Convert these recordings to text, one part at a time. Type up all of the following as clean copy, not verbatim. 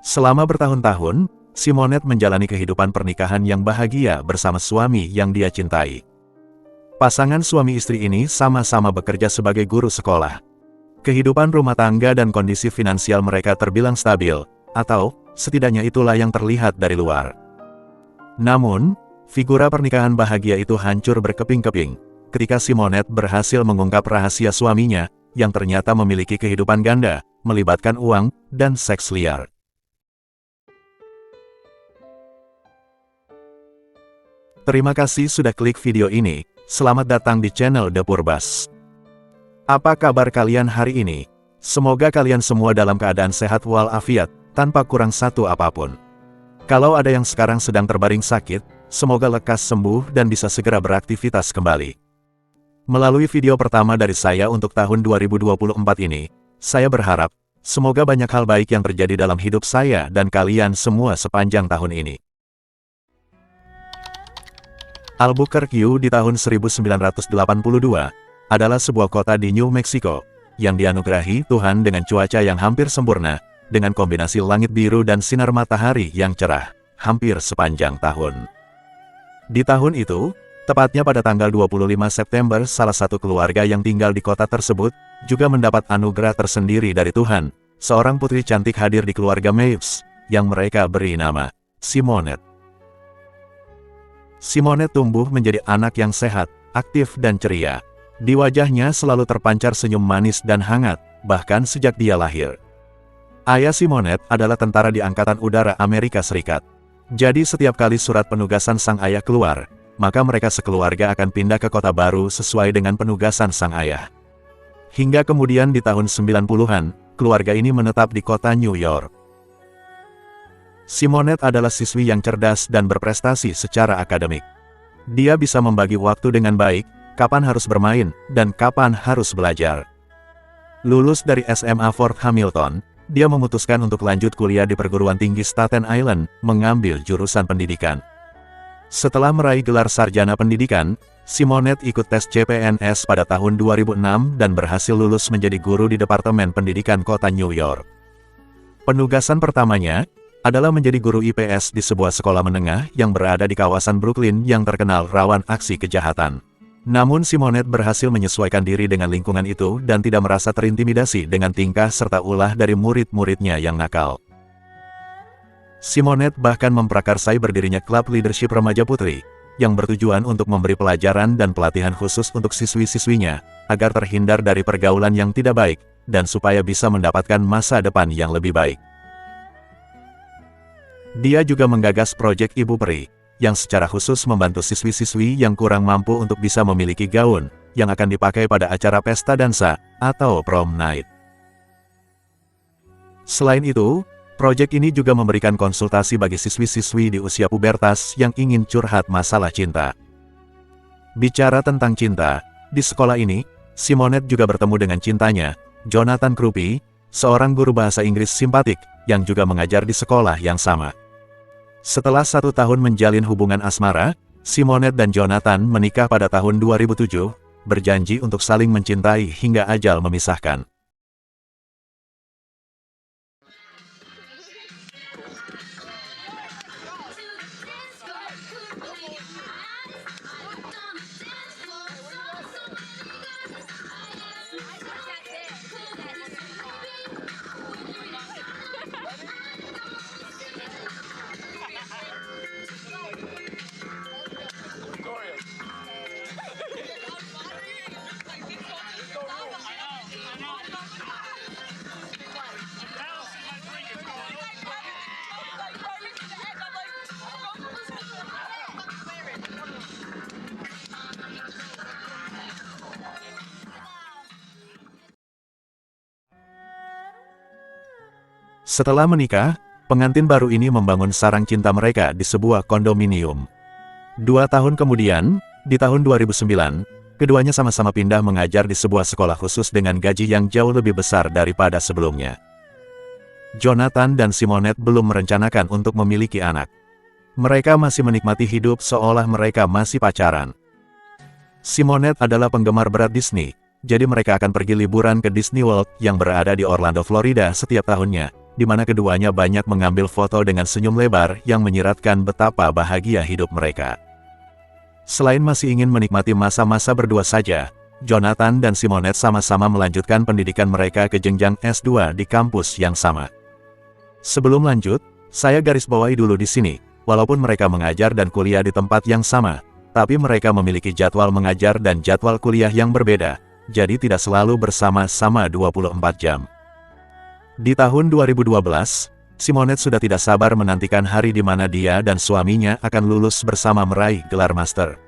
Selama bertahun-tahun, Simonette menjalani kehidupan pernikahan yang bahagia bersama suami yang dia cintai. Pasangan suami istri ini sama-sama bekerja sebagai guru sekolah. Kehidupan rumah tangga dan kondisi finansial mereka terbilang stabil, atau setidaknya itulah yang terlihat dari luar. Namun, figura pernikahan bahagia itu hancur berkeping-keping ketika Simonette berhasil mengungkap rahasia suaminya yang ternyata memiliki kehidupan ganda, melibatkan uang dan seks liar. Terima kasih sudah klik video ini. Selamat datang di channel The Purbas. Apa kabar kalian hari ini? Semoga kalian semua dalam keadaan sehat walafiat, tanpa kurang satu apapun. Kalau ada yang sekarang sedang terbaring sakit, semoga lekas sembuh dan bisa segera beraktivitas kembali. Melalui video pertama dari saya untuk tahun 2024 ini, saya berharap, semoga banyak hal baik yang terjadi dalam hidup saya dan kalian semua sepanjang tahun ini. Albuquerque di tahun 1982 adalah sebuah kota di New Mexico yang dianugerahi Tuhan dengan cuaca yang hampir sempurna, dengan kombinasi langit biru dan sinar matahari yang cerah hampir sepanjang tahun. Di tahun itu, tepatnya pada tanggal 25 September, salah satu keluarga yang tinggal di kota tersebut juga mendapat anugerah tersendiri dari Tuhan. Seorang putri cantik hadir di keluarga Meigs yang mereka beri nama Simonette. Simonette tumbuh menjadi anak yang sehat, aktif dan ceria. Di wajahnya selalu terpancar senyum manis dan hangat, bahkan sejak dia lahir. Ayah Simonette adalah tentara di Angkatan Udara Amerika Serikat. Jadi setiap kali surat penugasan sang ayah keluar, maka mereka sekeluarga akan pindah ke kota baru sesuai dengan penugasan sang ayah. Hingga kemudian di tahun 90-an, keluarga ini menetap di kota New York. Simonette adalah siswi yang cerdas dan berprestasi secara akademik. Dia bisa membagi waktu dengan baik, kapan harus bermain, dan kapan harus belajar. Lulus dari SMA Fort Hamilton, dia memutuskan untuk lanjut kuliah di perguruan tinggi Staten Island, mengambil jurusan pendidikan. Setelah meraih gelar sarjana pendidikan, Simonette ikut tes CPNS pada tahun 2006 dan berhasil lulus menjadi guru di Departemen Pendidikan Kota New York. Penugasan pertamanya adalah menjadi guru IPS di sebuah sekolah menengah yang berada di kawasan Brooklyn yang terkenal rawan aksi kejahatan. Namun Simonette berhasil menyesuaikan diri dengan lingkungan itu dan tidak merasa terintimidasi dengan tingkah serta ulah dari murid-muridnya yang nakal. Simonette bahkan memprakarsai berdirinya klub leadership remaja putri, yang bertujuan untuk memberi pelajaran dan pelatihan khusus untuk siswi-siswinya, agar terhindar dari pergaulan yang tidak baik, dan supaya bisa mendapatkan masa depan yang lebih baik. Dia juga menggagas proyek Ibu Peri, yang secara khusus membantu siswi-siswi yang kurang mampu untuk bisa memiliki gaun, yang akan dipakai pada acara pesta dansa, atau prom night. Selain itu, proyek ini juga memberikan konsultasi bagi siswi-siswi di usia pubertas yang ingin curhat masalah cinta. Bicara tentang cinta, di sekolah ini, Simonette juga bertemu dengan cintanya, Jonathan Krupi, seorang guru bahasa Inggris simpatik, yang juga mengajar di sekolah yang sama. Setelah 1 tahun menjalin hubungan asmara, Simonette dan Jonathan menikah pada tahun 2007, berjanji untuk saling mencintai hingga ajal memisahkan. Setelah menikah, pengantin baru ini membangun sarang cinta mereka di sebuah kondominium. 2 tahun kemudian, di tahun 2009, keduanya sama-sama pindah mengajar di sebuah sekolah khusus dengan gaji yang jauh lebih besar daripada sebelumnya. Jonathan dan Simonette belum merencanakan untuk memiliki anak. Mereka masih menikmati hidup seolah mereka masih pacaran. Simonette adalah penggemar berat Disney, jadi mereka akan pergi liburan ke Disney World yang berada di Orlando, Florida setiap tahunnya, di mana keduanya banyak mengambil foto dengan senyum lebar yang menyiratkan betapa bahagia hidup mereka. Selain masih ingin menikmati masa-masa berdua saja, Jonathan dan Simonette sama-sama melanjutkan pendidikan mereka ke jenjang S2 di kampus yang sama. Sebelum lanjut, saya garis bawahi dulu di sini, walaupun mereka mengajar dan kuliah di tempat yang sama, tapi mereka memiliki jadwal mengajar dan jadwal kuliah yang berbeda, jadi tidak selalu bersama-sama 24 jam. Di tahun 2012, Simonette sudah tidak sabar menantikan hari di mana dia dan suaminya akan lulus bersama meraih gelar master.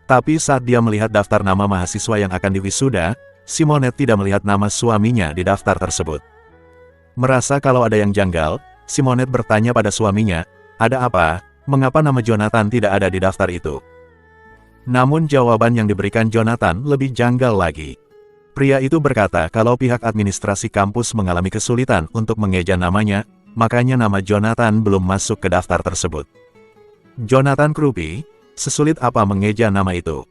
Tapi saat dia melihat daftar nama mahasiswa yang akan diwisuda, Simonette tidak melihat nama suaminya di daftar tersebut. Merasa kalau ada yang janggal, Simonette bertanya pada suaminya, "Ada apa? Mengapa nama Jonathan tidak ada di daftar itu?" Namun jawaban yang diberikan Jonathan lebih janggal lagi. Pria itu berkata kalau pihak administrasi kampus mengalami kesulitan untuk mengeja namanya, makanya nama Jonathan belum masuk ke daftar tersebut. Jonathan Krupi, sesulit apa mengeja nama itu?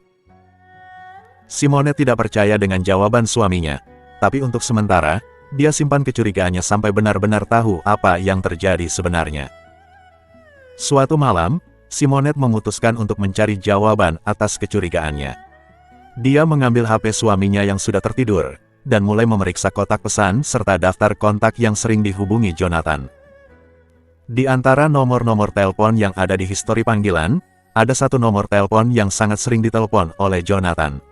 Simonette tidak percaya dengan jawaban suaminya, tapi untuk sementara, dia simpan kecurigaannya sampai benar-benar tahu apa yang terjadi sebenarnya. Suatu malam, Simonette memutuskan untuk mencari jawaban atas kecurigaannya. Dia mengambil HP suaminya yang sudah tertidur, dan mulai memeriksa kotak pesan serta daftar kontak yang sering dihubungi Jonathan. Di antara nomor-nomor telepon yang ada di histori panggilan, ada satu nomor telepon yang sangat sering ditelepon oleh Jonathan.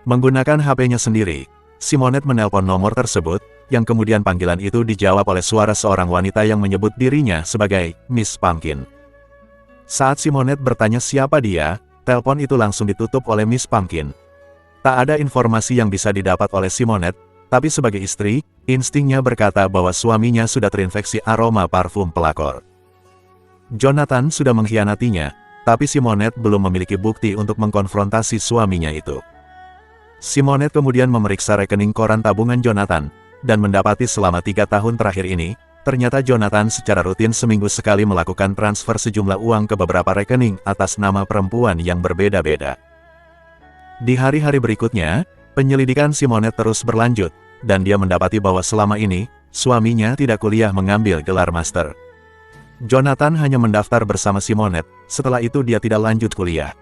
Menggunakan HP-nya sendiri, Simonette menelpon nomor tersebut, yang kemudian panggilan itu dijawab oleh suara seorang wanita yang menyebut dirinya sebagai Miss Pumpkin. Saat Simonette bertanya siapa dia, telepon itu langsung ditutup oleh Miss Pumpkin. Tak ada informasi yang bisa didapat oleh Simonette, tapi sebagai istri, instingnya berkata bahwa suaminya sudah terinfeksi aroma parfum pelakor. Jonathan sudah mengkhianatinya, tapi Simonette belum memiliki bukti untuk mengkonfrontasi suaminya itu. Simonette kemudian memeriksa rekening koran tabungan Jonathan, dan mendapati selama 3 tahun terakhir ini, ternyata Jonathan secara rutin seminggu sekali melakukan transfer sejumlah uang ke beberapa rekening atas nama perempuan yang berbeda-beda. Di hari-hari berikutnya, penyelidikan Simonette terus berlanjut, dan dia mendapati bahwa selama ini, suaminya tidak kuliah mengambil gelar master. Jonathan hanya mendaftar bersama Simonette, setelah itu dia tidak lanjut kuliah.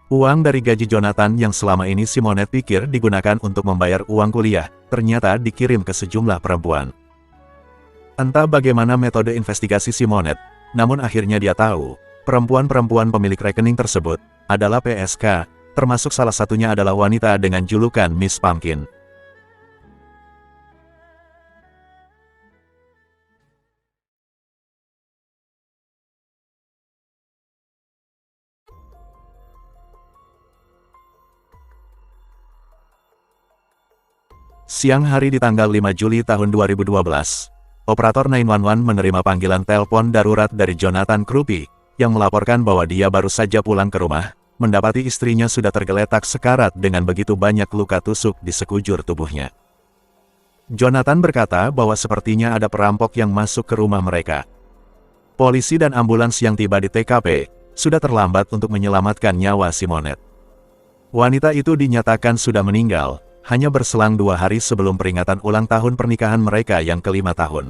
Uang dari gaji Jonathan yang selama ini Simonette pikir digunakan untuk membayar uang kuliah, ternyata dikirim ke sejumlah perempuan. Entah bagaimana metode investigasi Simonette, namun akhirnya dia tahu, perempuan-perempuan pemilik rekening tersebut adalah PSK, termasuk salah satunya adalah wanita dengan julukan Miss Pumpkin. Siang hari di tanggal 5 Juli tahun 2012, operator 911 menerima panggilan telepon darurat dari Jonathan Krupi, yang melaporkan bahwa dia baru saja pulang ke rumah, mendapati istrinya sudah tergeletak sekarat dengan begitu banyak luka tusuk di sekujur tubuhnya. Jonathan berkata bahwa sepertinya ada perampok yang masuk ke rumah mereka. Polisi dan ambulans yang tiba di TKP, sudah terlambat untuk menyelamatkan nyawa Simonette. Wanita itu dinyatakan sudah meninggal, hanya berselang 2 hari sebelum peringatan ulang tahun pernikahan mereka yang ke-5 tahun.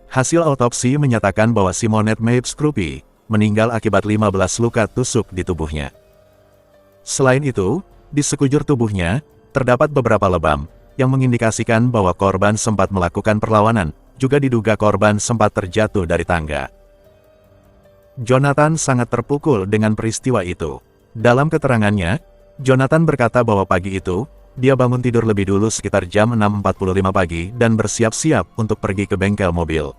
Hasil autopsi menyatakan bahwa Simonette Mapes Krupi meninggal akibat 15 luka tusuk di tubuhnya. Selain itu, di sekujur tubuhnya, terdapat beberapa lebam, yang mengindikasikan bahwa korban sempat melakukan perlawanan, juga diduga korban sempat terjatuh dari tangga. Jonathan sangat terpukul dengan peristiwa itu. Dalam keterangannya, Jonathan berkata bahwa pagi itu, dia bangun tidur lebih dulu sekitar jam 6.45 pagi dan bersiap-siap untuk pergi ke bengkel mobil.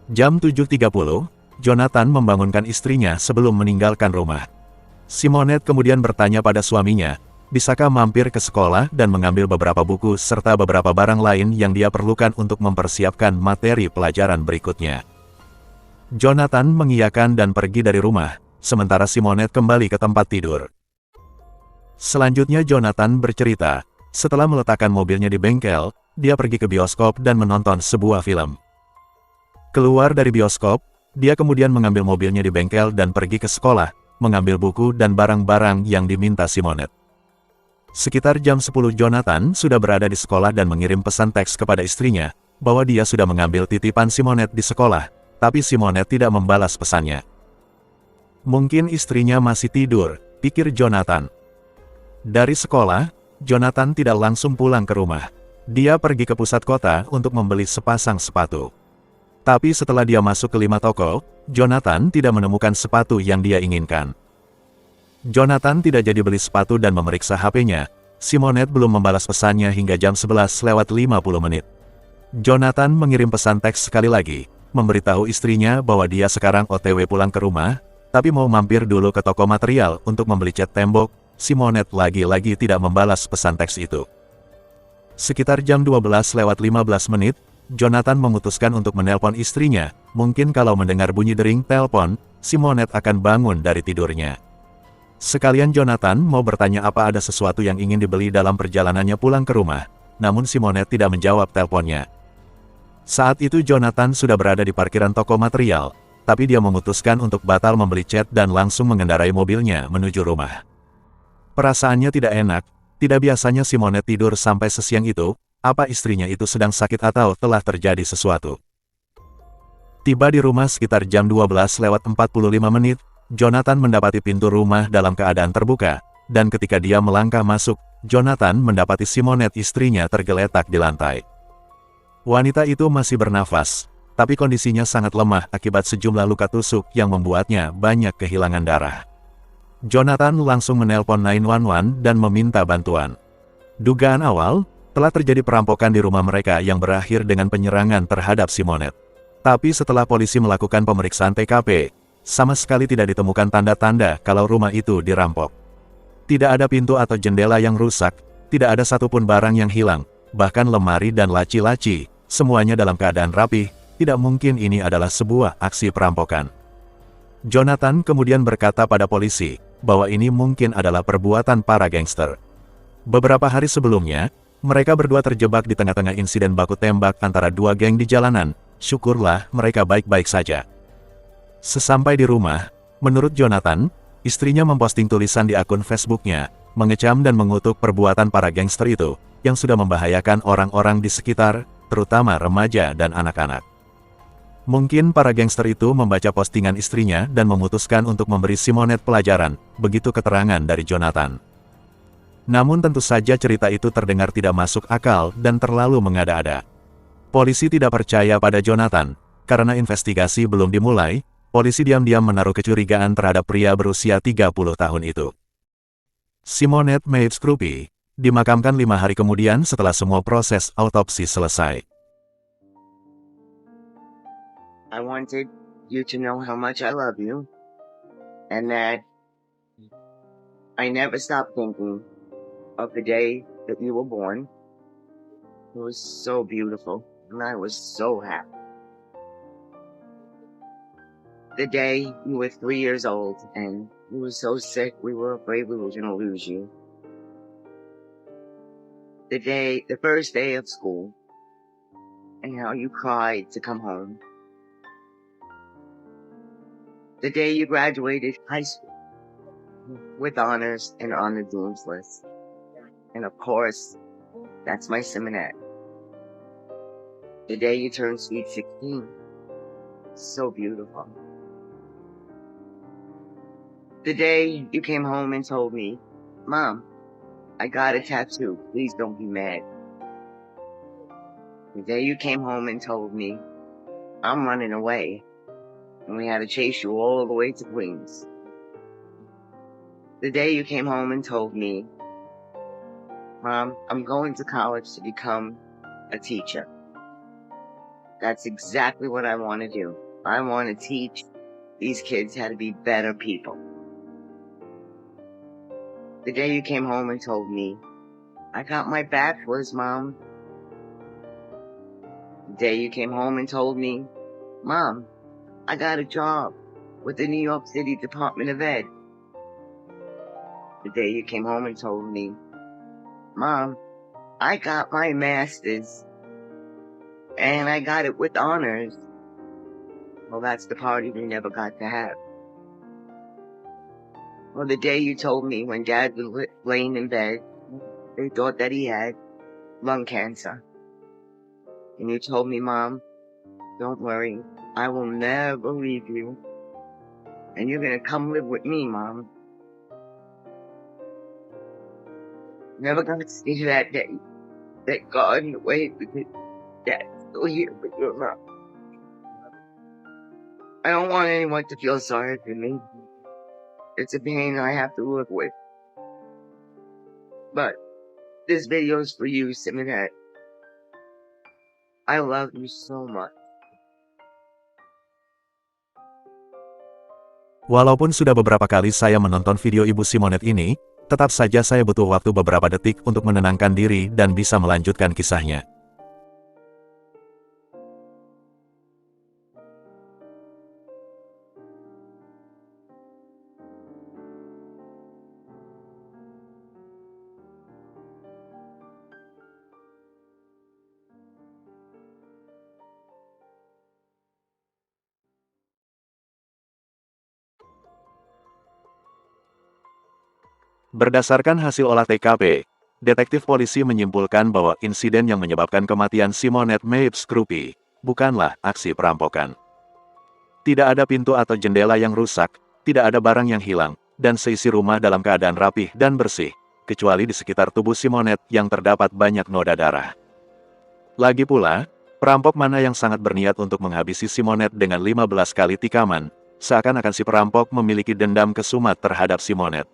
Jam 7.30, Jonathan membangunkan istrinya sebelum meninggalkan rumah. Simonette kemudian bertanya pada suaminya, bisakah mampir ke sekolah dan mengambil beberapa buku serta beberapa barang lain yang dia perlukan untuk mempersiapkan materi pelajaran berikutnya. Jonathan mengiyakan dan pergi dari rumah, sementara Simonette kembali ke tempat tidur. Selanjutnya Jonathan bercerita, setelah meletakkan mobilnya di bengkel, dia pergi ke bioskop dan menonton sebuah film. Keluar dari bioskop, dia kemudian mengambil mobilnya di bengkel dan pergi ke sekolah, mengambil buku dan barang-barang yang diminta Simonette. Sekitar jam 10 Jonathan sudah berada di sekolah dan mengirim pesan teks kepada istrinya, bahwa dia sudah mengambil titipan Simonette di sekolah, tapi Simonette tidak membalas pesannya. Mungkin istrinya masih tidur, pikir Jonathan. Dari sekolah, Jonathan tidak langsung pulang ke rumah. Dia pergi ke pusat kota untuk membeli sepasang sepatu. Tapi setelah dia masuk ke 5 toko, Jonathan tidak menemukan sepatu yang dia inginkan. Jonathan tidak jadi beli sepatu dan memeriksa HP-nya. Simonette belum membalas pesannya hingga jam 11:50 menit. Jonathan mengirim pesan teks sekali lagi, memberitahu istrinya bahwa dia sekarang OTW pulang ke rumah, tapi mau mampir dulu ke toko material untuk membeli cat tembok. Simonette lagi-lagi tidak membalas pesan teks itu. Sekitar jam 12:15 menit, Jonathan memutuskan untuk menelpon istrinya. Mungkin kalau mendengar bunyi dering telepon, Simonette akan bangun dari tidurnya. Sekalian Jonathan mau bertanya apa ada sesuatu yang ingin dibeli dalam perjalanannya pulang ke rumah, namun Simonette tidak menjawab teleponnya. Saat itu Jonathan sudah berada di parkiran toko material, tapi dia memutuskan untuk batal membeli cat dan langsung mengendarai mobilnya menuju rumah. Perasaannya tidak enak, tidak biasanya Simonette tidur sampai sesiang itu, apa istrinya itu sedang sakit atau telah terjadi sesuatu. Tiba di rumah sekitar jam 12:45 menit, Jonathan mendapati pintu rumah dalam keadaan terbuka, dan ketika dia melangkah masuk, Jonathan mendapati Simonette istrinya tergeletak di lantai. Wanita itu masih bernafas, tapi kondisinya sangat lemah akibat sejumlah luka tusuk yang membuatnya banyak kehilangan darah. Jonathan langsung menelpon 911 dan meminta bantuan. Dugaan awal, telah terjadi perampokan di rumah mereka yang berakhir dengan penyerangan terhadap Simonette. Tapi setelah polisi melakukan pemeriksaan TKP, sama sekali tidak ditemukan tanda-tanda kalau rumah itu dirampok. Tidak ada pintu atau jendela yang rusak, tidak ada satupun barang yang hilang, bahkan lemari dan laci-laci, semuanya dalam keadaan rapi. Tidak mungkin ini adalah sebuah aksi perampokan. Jonathan kemudian berkata pada polisi, bahwa ini mungkin adalah perbuatan para gangster. Beberapa hari sebelumnya, mereka berdua terjebak di tengah-tengah insiden baku tembak antara dua geng di jalanan. Syukurlah mereka baik-baik saja. Sesampai di rumah, menurut Jonathan, istrinya memposting tulisan di akun Facebooknya, mengecam dan mengutuk perbuatan para gangster itu, yang sudah membahayakan orang-orang di sekitar, terutama remaja dan anak-anak. Mungkin para gangster itu membaca postingan istrinya dan memutuskan untuk memberi Simonette pelajaran, begitu keterangan dari Jonathan. Namun tentu saja cerita itu terdengar tidak masuk akal dan terlalu mengada-ada. Polisi tidak percaya pada Jonathan, karena investigasi belum dimulai. Polisi diam-diam menaruh kecurigaan terhadap pria berusia 30 tahun itu. Simonette Meigs Krupi dimakamkan 5 hari kemudian setelah semua proses autopsi selesai. I wanted you to know how much I love you, and that I never stopped thinking of the day that you were born. It was so beautiful, and I was so happy. The day you were 3 years old, and you were so sick, we were afraid we were gonna lose you. The first day of school, and how you cried to come home. The day you graduated high school, with honors and on the dean's list. And of course, that's my Simonette. The day you turned sweet 16. So beautiful. The day you came home and told me, Mom, I got a tattoo, please don't be mad. The day you came home and told me, I'm running away, and we had to chase you all the way to Queens. The day you came home and told me, Mom, I'm going to college to become a teacher. That's exactly what I want to do. I want to teach these kids how to be better people. The day you came home and told me, I got my bachelor's, Mom. The day you came home and told me, Mom, I got a job with the New York City Department of Ed. The day you came home and told me, Mom, I got my master's, and I got it with honors. Well, that's the party we never got to have. Well, the day you told me when Dad was laying in bed, they thought that he had lung cancer. And you told me, Mom, don't worry, I will never leave you. And you're gonna come live with me, Mom. Never gonna see that day. Thank God in a way because Dad's still here, but you're not. I don't want anyone to feel sorry for me. It's a pain I have to live with. But this video is for you, Simonette. I love you so much. Walaupun sudah beberapa kali saya menonton video Ibu Simonette ini, tetap saja saya butuh waktu beberapa detik untuk menenangkan diri dan bisa melanjutkan kisahnya. Berdasarkan hasil olah TKP, detektif polisi menyimpulkan bahwa insiden yang menyebabkan kematian Simonette Mapes Krupi bukanlah aksi perampokan. Tidak ada pintu atau jendela yang rusak, tidak ada barang yang hilang, dan seisi rumah dalam keadaan rapih dan bersih, kecuali di sekitar tubuh Simonette yang terdapat banyak noda darah. Lagi pula, perampok mana yang sangat berniat untuk menghabisi Simonette dengan 15 kali tikaman, seakan-akan si perampok memiliki dendam kesumat terhadap Simonette.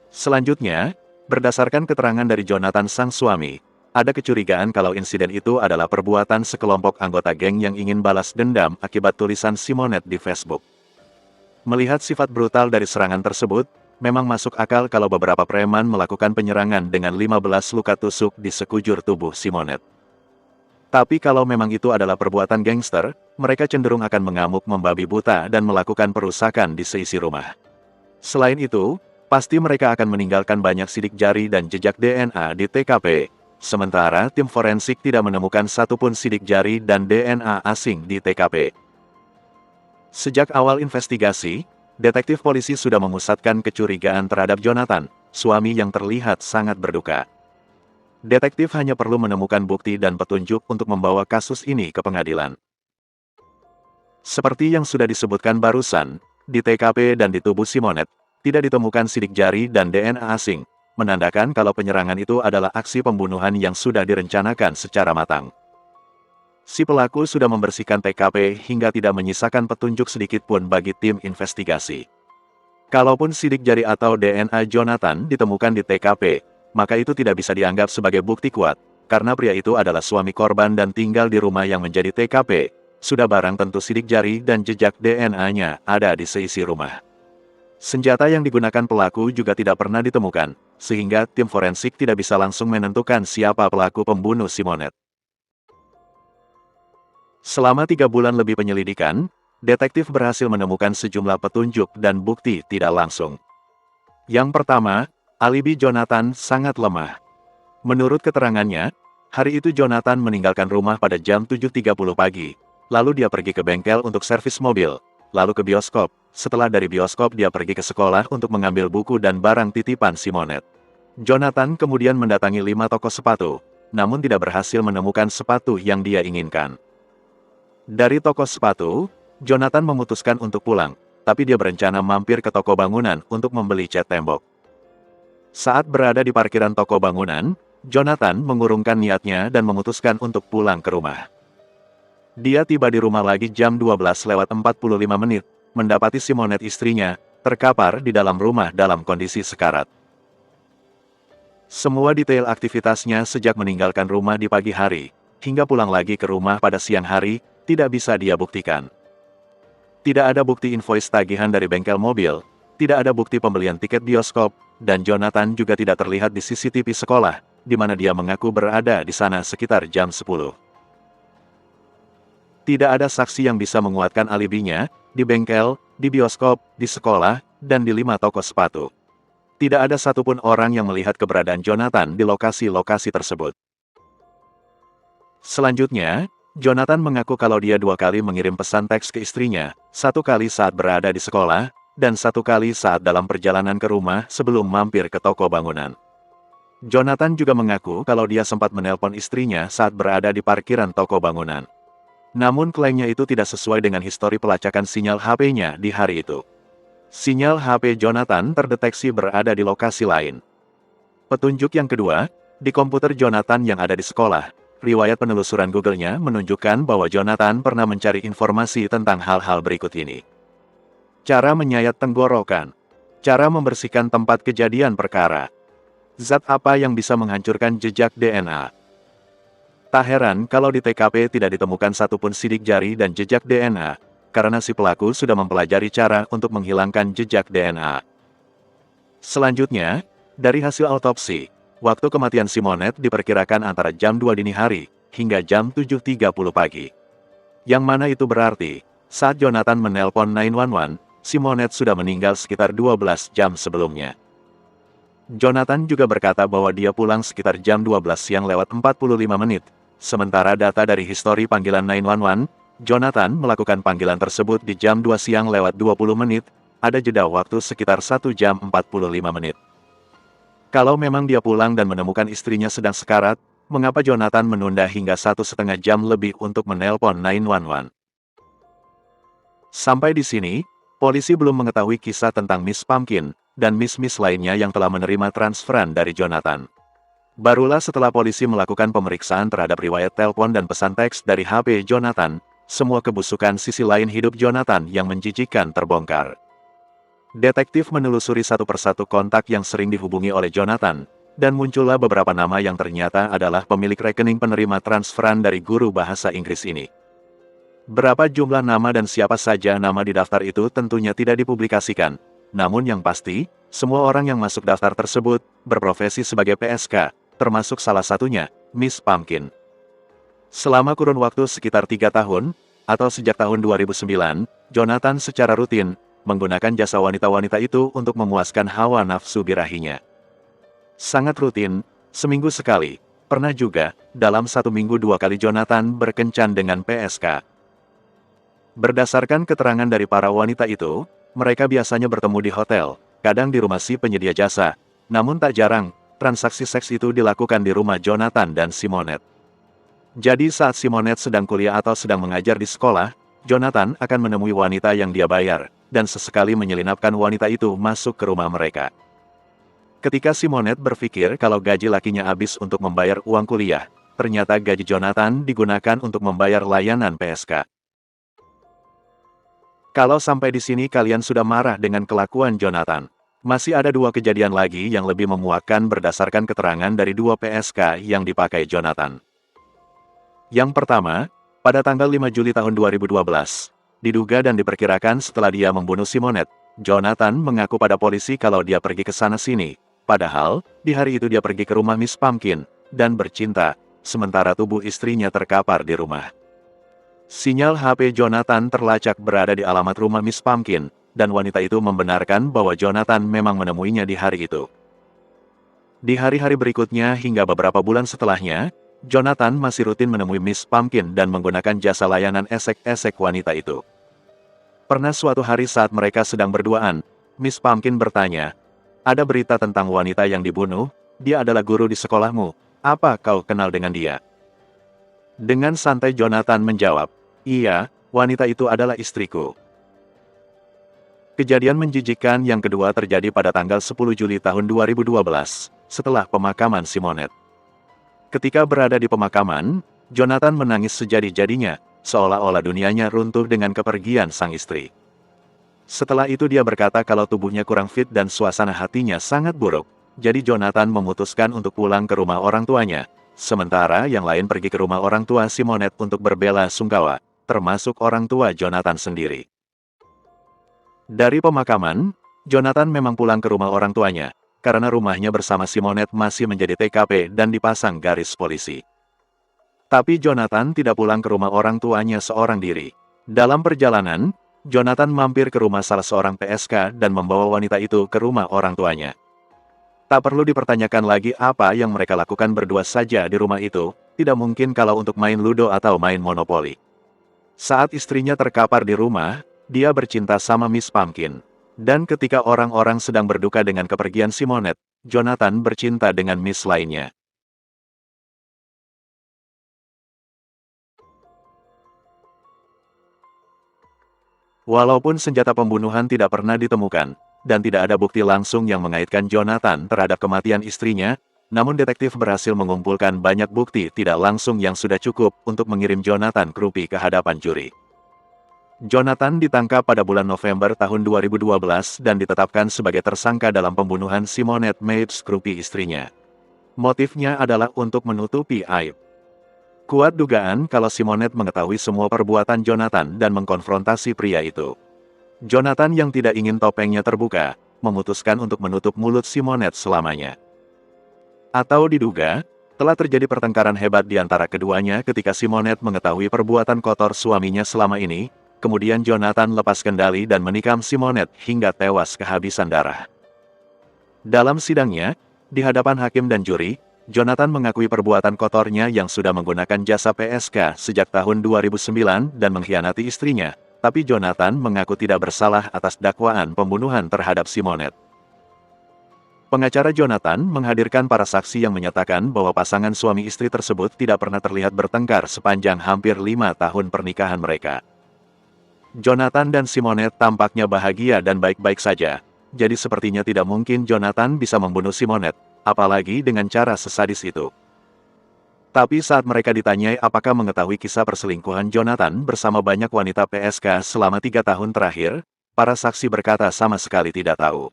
Selanjutnya, berdasarkan keterangan dari Jonathan sang suami, ada kecurigaan kalau insiden itu adalah perbuatan sekelompok anggota geng yang ingin balas dendam akibat tulisan Simonette di Facebook. Melihat sifat brutal dari serangan tersebut, memang masuk akal kalau beberapa preman melakukan penyerangan dengan 15 luka tusuk di sekujur tubuh Simonette. Tapi kalau memang itu adalah perbuatan gangster, mereka cenderung akan mengamuk membabi buta dan melakukan perusakan di seisi rumah. Selain itu, pasti mereka akan meninggalkan banyak sidik jari dan jejak DNA di TKP, sementara tim forensik tidak menemukan satupun sidik jari dan DNA asing di TKP. Sejak awal investigasi, detektif polisi sudah memusatkan kecurigaan terhadap Jonathan, suami yang terlihat sangat berduka. Detektif hanya perlu menemukan bukti dan petunjuk untuk membawa kasus ini ke pengadilan. Seperti yang sudah disebutkan barusan, di TKP dan di tubuh Simonette, tidak ditemukan sidik jari dan DNA asing, menandakan kalau penyerangan itu adalah aksi pembunuhan yang sudah direncanakan secara matang. Si pelaku sudah membersihkan TKP hingga tidak menyisakan petunjuk sedikit pun bagi tim investigasi. Kalaupun sidik jari atau DNA Jonathan ditemukan di TKP, maka itu tidak bisa dianggap sebagai bukti kuat, karena pria itu adalah suami korban dan tinggal di rumah yang menjadi TKP, sudah barang tentu sidik jari dan jejak DNA-nya ada di seisi rumah. Senjata yang digunakan pelaku juga tidak pernah ditemukan, sehingga tim forensik tidak bisa langsung menentukan siapa pelaku pembunuh Simonette. Selama 3 bulan lebih penyelidikan, detektif berhasil menemukan sejumlah petunjuk dan bukti tidak langsung. Yang pertama, alibi Jonathan sangat lemah. Menurut keterangannya, hari itu Jonathan meninggalkan rumah pada jam 7.30 pagi, lalu dia pergi ke bengkel untuk servis mobil, lalu ke bioskop. Setelah dari bioskop dia pergi ke sekolah untuk mengambil buku dan barang titipan Simonette. Jonathan kemudian mendatangi 5 toko sepatu, namun tidak berhasil menemukan sepatu yang dia inginkan. Dari toko sepatu, Jonathan memutuskan untuk pulang, tapi dia berencana mampir ke toko bangunan untuk membeli cat tembok. Saat berada di parkiran toko bangunan, Jonathan mengurungkan niatnya dan memutuskan untuk pulang ke rumah. Dia tiba di rumah lagi jam 12:45, mendapati Simonette istrinya, terkapar di dalam rumah dalam kondisi sekarat. Semua detail aktivitasnya sejak meninggalkan rumah di pagi hari, hingga pulang lagi ke rumah pada siang hari, tidak bisa dia buktikan. Tidak ada bukti invoice tagihan dari bengkel mobil, tidak ada bukti pembelian tiket bioskop, dan Jonathan juga tidak terlihat di CCTV sekolah, di mana dia mengaku berada di sana sekitar jam 10. Tidak ada saksi yang bisa menguatkan alibinya, di bengkel, di bioskop, di sekolah, dan di 5 toko sepatu. Tidak ada satupun orang yang melihat keberadaan Jonathan di lokasi-lokasi tersebut. Selanjutnya, Jonathan mengaku kalau dia 2 kali mengirim pesan teks ke istrinya, 1 kali saat berada di sekolah, dan 1 kali saat dalam perjalanan ke rumah sebelum mampir ke toko bangunan. Jonathan juga mengaku kalau dia sempat menelpon istrinya saat berada di parkiran toko bangunan. Namun klaimnya itu tidak sesuai dengan histori pelacakan sinyal HP-nya di hari itu. Sinyal HP Jonathan terdeteksi berada di lokasi lain. Petunjuk yang kedua, di komputer Jonathan yang ada di sekolah, riwayat penelusuran Google-nya menunjukkan bahwa Jonathan pernah mencari informasi tentang hal-hal berikut ini. Cara menyayat tenggorokan. Cara membersihkan tempat kejadian perkara. Zat apa yang bisa menghancurkan jejak DNA? Tak heran kalau di TKP tidak ditemukan satupun sidik jari dan jejak DNA, karena si pelaku sudah mempelajari cara untuk menghilangkan jejak DNA. Selanjutnya, dari hasil autopsi, waktu kematian Simonette diperkirakan antara jam 2 dini hari hingga jam 7.30 pagi. Yang mana itu berarti, saat Jonathan menelpon 911, Simonette sudah meninggal sekitar 12 jam sebelumnya. Jonathan juga berkata bahwa dia pulang sekitar jam 12 siang lewat 45 menit. Sementara data dari histori panggilan 911, Jonathan melakukan panggilan tersebut di jam 2 siang lewat 20 menit, ada jeda waktu sekitar 1 jam 45 menit. Kalau memang dia pulang dan menemukan istrinya sedang sekarat, mengapa Jonathan menunda hingga 1,5 jam lebih untuk menelpon 911? Sampai di sini, polisi belum mengetahui kisah tentang Miss Pumpkin dan Miss lainnya yang telah menerima transferan dari Jonathan. Barulah setelah polisi melakukan pemeriksaan terhadap riwayat telepon dan pesan teks dari HP Jonathan, semua kebusukan sisi lain hidup Jonathan yang menjijikkan terbongkar. Detektif menelusuri satu persatu kontak yang sering dihubungi oleh Jonathan, dan muncullah beberapa nama yang ternyata adalah pemilik rekening penerima transferan dari guru bahasa Inggris ini. Berapa jumlah nama dan siapa saja nama di daftar itu tentunya tidak dipublikasikan. Namun yang pasti, semua orang yang masuk daftar tersebut berprofesi sebagai PSK, termasuk salah satunya, Miss Pumpkin. Selama kurun waktu sekitar 3 tahun, atau sejak tahun 2009, Jonathan secara rutin menggunakan jasa wanita-wanita itu untuk memuaskan hawa nafsu birahinya. Sangat rutin, seminggu sekali, pernah juga, dalam 1 minggu 2 kali Jonathan berkencan dengan PSK. Berdasarkan keterangan dari para wanita itu, mereka biasanya bertemu di hotel, kadang di rumah si penyedia jasa. Namun tak jarang, transaksi seks itu dilakukan di rumah Jonathan dan Simonette. Jadi saat Simonette sedang kuliah atau sedang mengajar di sekolah, Jonathan akan menemui wanita yang dia bayar, dan sesekali menyelinapkan wanita itu masuk ke rumah mereka. Ketika Simonette berpikir kalau gaji lakinya habis untuk membayar uang kuliah, ternyata gaji Jonathan digunakan untuk membayar layanan PSK. Kalau sampai di sini kalian sudah marah dengan kelakuan Jonathan. Masih ada 2 kejadian lagi yang lebih memuakkan berdasarkan keterangan dari 2 PSK yang dipakai Jonathan. Yang pertama, pada tanggal 5 Juli tahun 2012, diduga dan diperkirakan setelah dia membunuh Simonette, Jonathan mengaku pada polisi kalau dia pergi ke sana-sini. Padahal, di hari itu dia pergi ke rumah Miss Pumpkin, dan bercinta, sementara tubuh istrinya terkapar di rumah. Sinyal HP Jonathan terlacak berada di alamat rumah Miss Pumpkin, dan wanita itu membenarkan bahwa Jonathan memang menemuinya di hari itu. Di hari-hari berikutnya hingga beberapa bulan setelahnya, Jonathan masih rutin menemui Miss Pumpkin dan menggunakan jasa layanan esek-esek wanita itu. Pernah suatu hari saat mereka sedang berduaan, Miss Pumpkin bertanya, "Ada berita tentang wanita yang dibunuh, dia adalah guru di sekolahmu, apa kau kenal dengan dia?" Dengan santai Jonathan menjawab, "Iya, wanita itu adalah istriku." Kejadian menjijikkan yang kedua terjadi pada tanggal 10 Juli tahun 2012, setelah pemakaman Simonette. Ketika berada di pemakaman, Jonathan menangis sejadi-jadinya, seolah-olah dunianya runtuh dengan kepergian sang istri. Setelah itu dia berkata kalau tubuhnya kurang fit dan suasana hatinya sangat buruk, jadi Jonathan memutuskan untuk pulang ke rumah orang tuanya. Sementara yang lain pergi ke rumah orang tua Simonette untuk berbela sungkawa, termasuk orang tua Jonathan sendiri. Dari pemakaman, Jonathan memang pulang ke rumah orang tuanya, karena rumahnya bersama Simonette masih menjadi TKP dan dipasang garis polisi. Tapi Jonathan tidak pulang ke rumah orang tuanya seorang diri. Dalam perjalanan, Jonathan mampir ke rumah salah seorang PSK dan membawa wanita itu ke rumah orang tuanya. Tak perlu dipertanyakan lagi apa yang mereka lakukan berdua saja di rumah itu, tidak mungkin kalau untuk main ludo atau main monopoli. Saat istrinya terkapar di rumah, dia bercinta sama Miss Pumpkin. Dan ketika orang-orang sedang berduka dengan kepergian Simonette, Jonathan bercinta dengan Miss lainnya. Walaupun senjata pembunuhan tidak pernah ditemukan, dan tidak ada bukti langsung yang mengaitkan Jonathan terhadap kematian istrinya, namun detektif berhasil mengumpulkan banyak bukti tidak langsung yang sudah cukup untuk mengirim Jonathan Krupi ke hadapan juri. Jonathan ditangkap pada bulan November tahun 2012 dan ditetapkan sebagai tersangka dalam pembunuhan Simonette Mapes Krupi istrinya. Motifnya adalah untuk menutupi aib. Kuat dugaan kalau Simonette mengetahui semua perbuatan Jonathan dan mengkonfrontasi pria itu. Jonathan yang tidak ingin topengnya terbuka, memutuskan untuk menutup mulut Simonette selamanya. Atau diduga, telah terjadi pertengkaran hebat di antara keduanya ketika Simonette mengetahui perbuatan kotor suaminya selama ini, kemudian Jonathan lepas kendali dan menikam Simonette hingga tewas kehabisan darah. Dalam sidangnya, di hadapan hakim dan juri, Jonathan mengakui perbuatan kotornya yang sudah menggunakan jasa PSK sejak tahun 2009 dan mengkhianati istrinya, tapi Jonathan mengaku tidak bersalah atas dakwaan pembunuhan terhadap Simonette. Pengacara Jonathan menghadirkan para saksi yang menyatakan bahwa pasangan suami istri tersebut tidak pernah terlihat bertengkar sepanjang hampir 5 tahun pernikahan mereka. Jonathan dan Simonette tampaknya bahagia dan baik-baik saja, jadi sepertinya tidak mungkin Jonathan bisa membunuh Simonette, apalagi dengan cara sesadis itu. Tapi saat mereka ditanyai apakah mengetahui kisah perselingkuhan Jonathan bersama banyak wanita PSK selama 3 tahun terakhir, para saksi berkata sama sekali tidak tahu.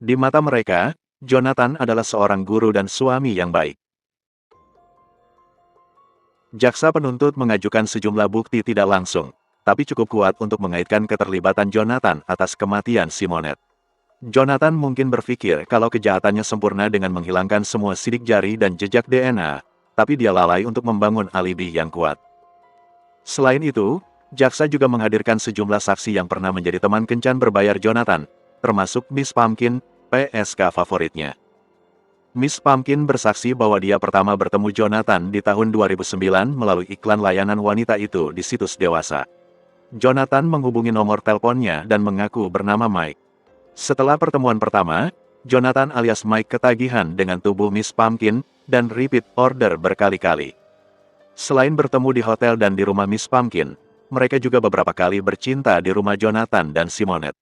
Di mata mereka, Jonathan adalah seorang guru dan suami yang baik. Jaksa penuntut mengajukan sejumlah bukti tidak langsung, tapi cukup kuat untuk mengaitkan keterlibatan Jonathan atas kematian Simonette. Jonathan mungkin berpikir kalau kejahatannya sempurna dengan menghilangkan semua sidik jari dan jejak DNA, tapi dia lalai untuk membangun alibi yang kuat. Selain itu, jaksa juga menghadirkan sejumlah saksi yang pernah menjadi teman kencan berbayar Jonathan, termasuk Miss Pumpkin, PSK favoritnya. Miss Pumpkin bersaksi bahwa dia pertama bertemu Jonathan di tahun 2009 melalui iklan layanan wanita itu di situs dewasa. Jonathan menghubungi nomor teleponnya dan mengaku bernama Mike. Setelah pertemuan pertama, Jonathan alias Mike ketagihan dengan tubuh Miss Pumpkin dan repeat order berkali-kali. Selain bertemu di hotel dan di rumah Miss Pumpkin, mereka juga beberapa kali bercinta di rumah Jonathan dan Simonette.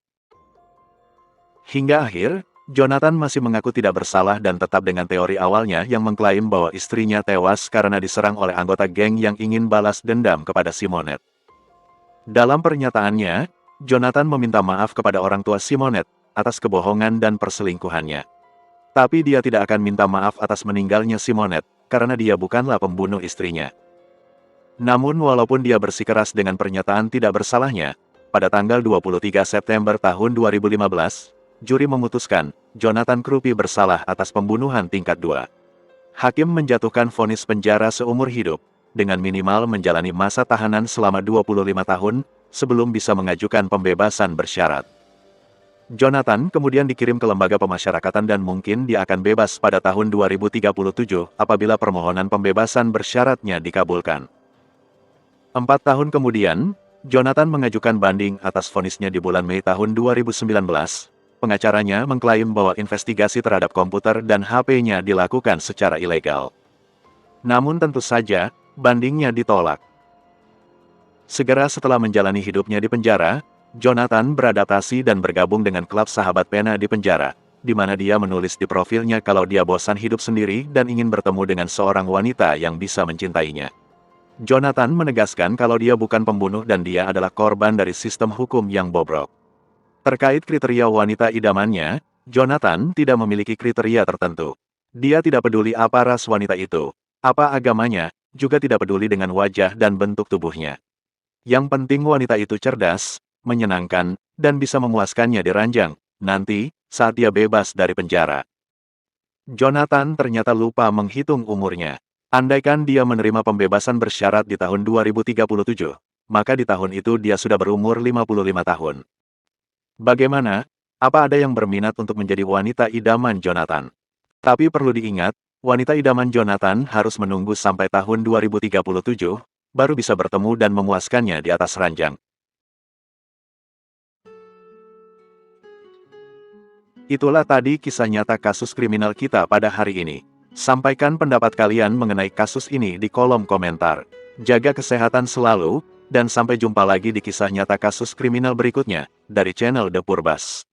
Hingga akhir, Jonathan masih mengaku tidak bersalah dan tetap dengan teori awalnya yang mengklaim bahwa istrinya tewas karena diserang oleh anggota geng yang ingin balas dendam kepada Simonette. Dalam pernyataannya, Jonathan meminta maaf kepada orang tua Simonette atas kebohongan dan perselingkuhannya. Tapi dia tidak akan minta maaf atas meninggalnya Simonette, karena dia bukanlah pembunuh istrinya. Namun walaupun dia bersikeras dengan pernyataan tidak bersalahnya, pada tanggal 23 September tahun 2015, juri memutuskan, Jonathan Krupi bersalah atas pembunuhan tingkat 2. Hakim menjatuhkan vonis penjara seumur hidup, dengan minimal menjalani masa tahanan selama 25 tahun, sebelum bisa mengajukan pembebasan bersyarat. Jonathan kemudian dikirim ke lembaga pemasyarakatan dan mungkin dia akan bebas pada tahun 2037 apabila permohonan pembebasan bersyaratnya dikabulkan. 4 tahun kemudian, Jonathan mengajukan banding atas vonisnya di bulan Mei tahun 2019. Pengacaranya mengklaim bahwa investigasi terhadap komputer dan HP-nya dilakukan secara ilegal. Namun tentu saja, bandingnya ditolak. Segera setelah menjalani hidupnya di penjara, Jonathan beradaptasi dan bergabung dengan klub sahabat pena di penjara, di mana dia menulis di profilnya kalau dia bosan hidup sendiri dan ingin bertemu dengan seorang wanita yang bisa mencintainya. Jonathan menegaskan kalau dia bukan pembunuh dan dia adalah korban dari sistem hukum yang bobrok. Terkait kriteria wanita idamannya, Jonathan tidak memiliki kriteria tertentu. Dia tidak peduli apa ras wanita itu, apa agamanya, juga tidak peduli dengan wajah dan bentuk tubuhnya. Yang penting wanita itu cerdas, menyenangkan, dan bisa memuaskannya di ranjang, nanti, saat dia bebas dari penjara. Jonathan ternyata lupa menghitung umurnya. Andaikan dia menerima pembebasan bersyarat di tahun 2037, maka di tahun itu dia sudah berumur 55 tahun. Bagaimana? Apa ada yang berminat untuk menjadi wanita idaman Jonathan? Tapi perlu diingat, wanita idaman Jonathan harus menunggu sampai tahun 2037, baru bisa bertemu dan memuaskannya di atas ranjang. Itulah tadi kisah nyata kasus kriminal kita pada hari ini. Sampaikan pendapat kalian mengenai kasus ini di kolom komentar. Jaga kesehatan selalu, dan sampai jumpa lagi di kisah nyata kasus kriminal berikutnya, dari channel The Purbas.